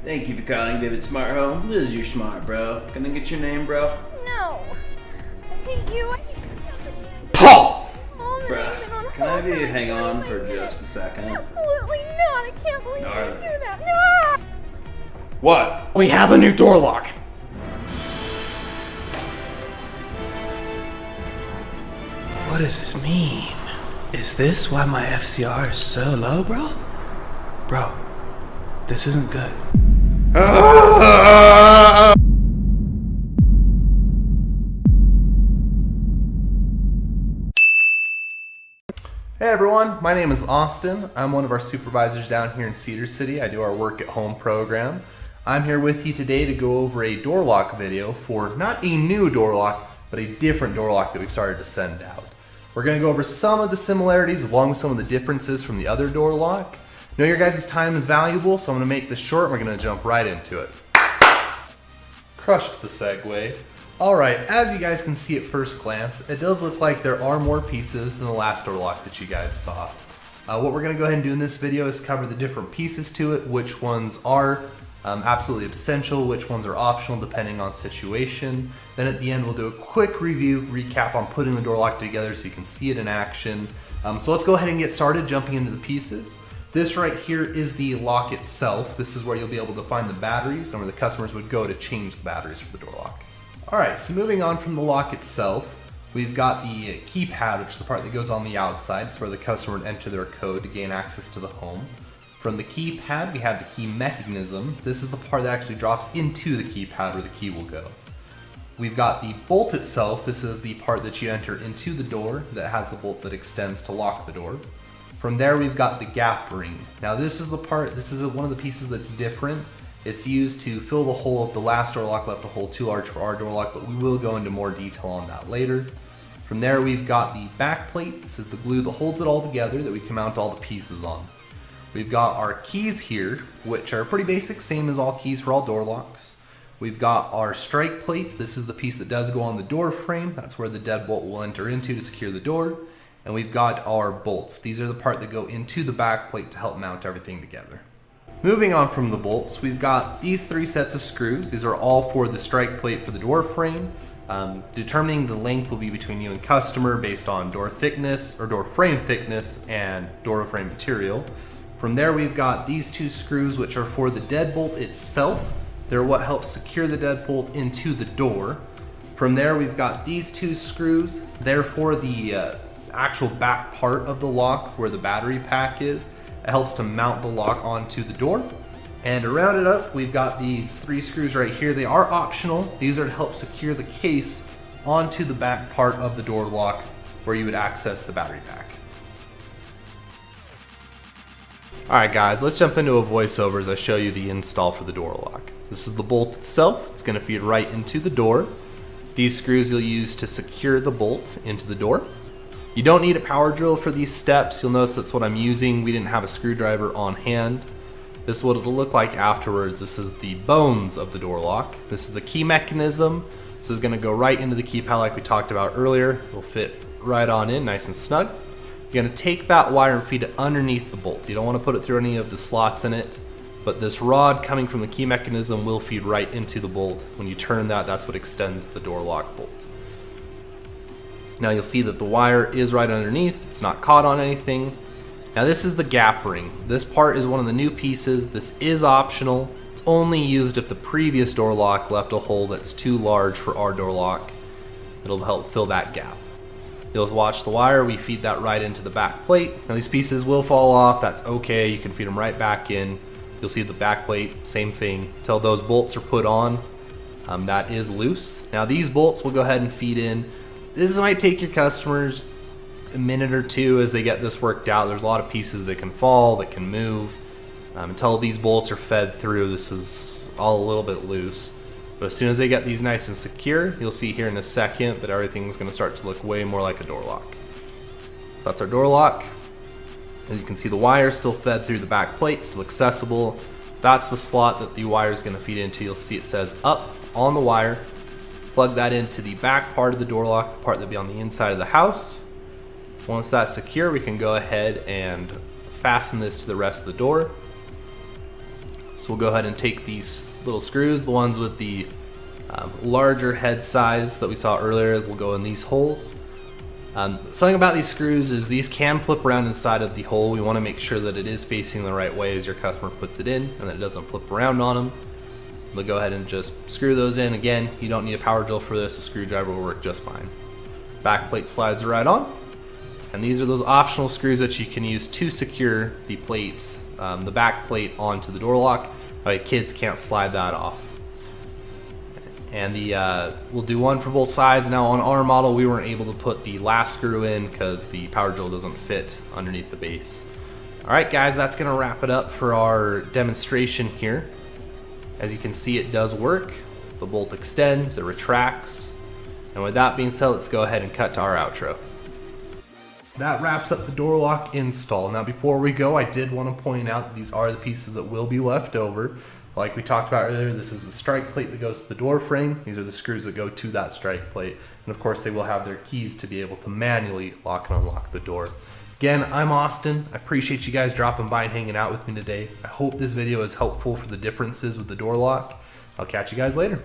Thank you for calling Vivid Smart Home. This is your smart bro. Can I get your name, bro? No. I hate you. I hate your company. Paul! Mom and I've been on Bruh, can I have hold you for hang on like for 5 just a second? Absolutely not. I can't believe Gnarly. you do that. No! What? We have a new door lock. What does this mean? Is this why my FCR is so low, bro? Bro, this isn't good. Hey everyone, my name is Austin. I'm one of our supervisors down here in Cedar City. I do our work at home program. I'm here with you today to go over a door lock video for not a new door lock, but a different door lock that we've started to send out. We're going to go over some of the similarities along with some of the differences from the other door lock. I know your guys' time is valuable, so I'm going to make this short and we're going to jump right into it. Crushed the segue. Alright, as you guys can see at first glance, it does look like there are more pieces than the last door lock that you guys saw. What we're going to go ahead and do in this video is cover the different pieces to it, which ones are absolutely essential, which ones are optional depending on situation. Then at the end we'll do a quick review, recap on putting the door lock together so you can see it in action. So let's go ahead and get started jumping into the pieces. This right here is the lock itself. This is where you'll be able to find the batteries and where the customers would go to change the batteries for the door lock. Alright, so moving on from the lock itself, we've got the keypad, which is the part that goes on the outside. It's where the customer would enter their code to gain access to the home. From the keypad, we have the key mechanism. This is the part that actually drops into the keypad where the key will go. We've got the bolt itself. This is the part that you enter into the door that has the bolt that extends to lock the door. From there, we've got the gap ring. Now this is the part, this is one of the pieces that's different. It's used to fill the hole if the last door lock left a hole too large for our door lock, but we will go into more detail on that later. From there, we've got the back plate. This is the glue that holds it all together that we can mount all the pieces on. We've got our keys here, which are pretty basic, same as all keys for all door locks. We've got our strike plate. This is the piece that does go on the door frame. That's where the deadbolt will enter into to secure the door. And we've got our bolts. These are the part that go into the back plate to help mount everything together. Moving on from the bolts, we've got these 3 sets of screws. These are all for the strike plate for the door frame. Determining the length will be between you and customer based on door thickness or door frame thickness and door frame material. From there, we've got these 2 screws, which are for the deadbolt itself. They're what helps secure the deadbolt into the door. From there, we've got these 2 screws. They're for the actual back part of the lock where the battery pack is. It helps to mount the lock onto the door. And to round it up, we've got these 3 screws right here. They are optional. These are to help secure the case onto the back part of the door lock where you would access the battery pack. Alright guys, let's jump into a voiceover as I show you the install for the door lock. This is the bolt itself. It's going to feed right into the door. These screws you'll use to secure the bolt into the door. You don't need a power drill for these steps. You'll notice that's what I'm using. We didn't have a screwdriver on hand. This is what it'll look like afterwards. This is the bones of the door lock. This is the key mechanism. This is going to go right into the keypad like we talked about earlier. It'll fit right on in, nice and snug. You're going to take that wire and feed it underneath the bolt. You don't want to put it through any of the slots in it, but this rod coming from the key mechanism will feed right into the bolt. When you turn that, that's what extends the door lock bolt. Now you'll see that the wire is right underneath. It's not caught on anything. Now this is the gap ring. This part is one of the new pieces. This is optional. It's only used if the previous door lock left a hole that's too large for our door lock. It'll help fill that gap. You'll watch the wire, we feed that right into the back plate. Now these pieces will fall off, that's okay, you can feed them right back in. You'll see the back plate, same thing, until those bolts are put on. That is loose. Now these bolts will go ahead and feed in. This might take your customers a minute or 2 as they get this worked out. There's a lot of pieces that can fall, that can move. Until these bolts are fed through, this is all a little bit loose. But as soon as they get these nice and secure, you'll see here in a second that everything's going to start to look way more like a door lock. That's our door lock. As you can see, the wire is still fed through the back plate, still accessible. That's the slot that the wire is going to feed into. You'll see it says up on the wire. Plug that into the back part of the door lock, the part that'll be on the inside of the house. Once that's secure, we can go ahead and fasten this to the rest of the door. So we'll go ahead and take these little screws, the ones with the larger head size that we saw earlier, will go in these holes. Something about these screws is these can flip around inside of the hole. We want to make sure that it is facing the right way as your customer puts it in and that it doesn't flip around on them. We'll go ahead and just screw those in. Again, you don't need a power drill for this. A screwdriver will work just fine. Back plate slides right on. And these are those optional screws that you can use to secure the plate, the back plate onto the door lock. Kids can't slide that off. And we'll do one for both sides. Now on our model, we weren't able to put the last screw in because the power drill doesn't fit underneath the base. All right, guys, that's gonna wrap it up for our demonstration here. As you can see, it does work. The bolt extends, it retracts. And with that being said, let's go ahead and cut to our outro. That wraps up the door lock install. Now before we go, I did want to point out that these are the pieces that will be left over. Like we talked about earlier, this is the strike plate that goes to the door frame. These are the screws that go to that strike plate. And of course they will have their keys to be able to manually lock and unlock the door. Again, I'm Austin. I appreciate you guys dropping by and hanging out with me today. I hope this video is helpful for the differences with the door lock. I'll catch you guys later.